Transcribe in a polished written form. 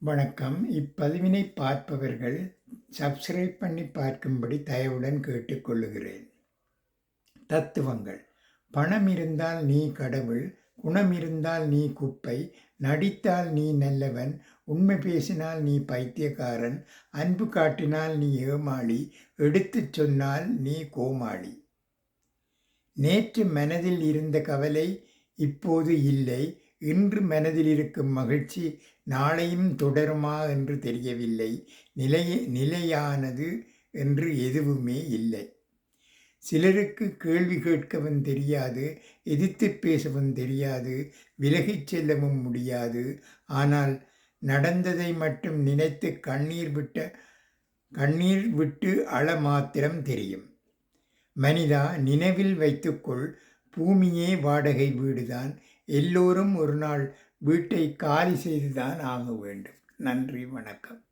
வணக்கம். இப்பதிவினை பார்ப்பவர்கள் சப்ஸ்கிரைப் பண்ணி பார்க்கும்படி தயவுடன் கேட்டுக்கொள்ளுகிறேன். தத்துவங்கள். பணம் இருந்தால் நீ கடவுள், குணம் இருந்தால் நீ குப்பை, நடித்தால் நீ நல்லவன், உண்மை பேசினால் நீ பைத்தியக்காரன், அன்பு காட்டினால் நீ ஏமாளி, எடுத்துச் சொன்னால் நீ கோமாளி. நேற்று மனதில் இருந்த கவலை இப்போது இல்லை. இன்று மனதில் இருக்கும் மகிழ்ச்சி நாளையும் தொடருமா என்று தெரியவில்லை. நிலையானது என்று எதுவுமே இல்லை. சிலருக்கு கேள்வி கேட்கவும் தெரியாது, எதிர்த்து பேசவும் தெரியாது, விலகிச் செல்லவும் முடியாது. ஆனால் நடந்ததை மட்டும் நினைத்து கண்ணீர் விட்டு அழ மாத்திரம் தெரியும். மனிதா, நினைவில் வைத்துக்கொள், பூமியே வாடகை வீடுதான். எல்லோரும் ஒரு நாள் வீட்டை காலி செய்துதான் ஆக வேண்டும். நன்றி, வணக்கம்.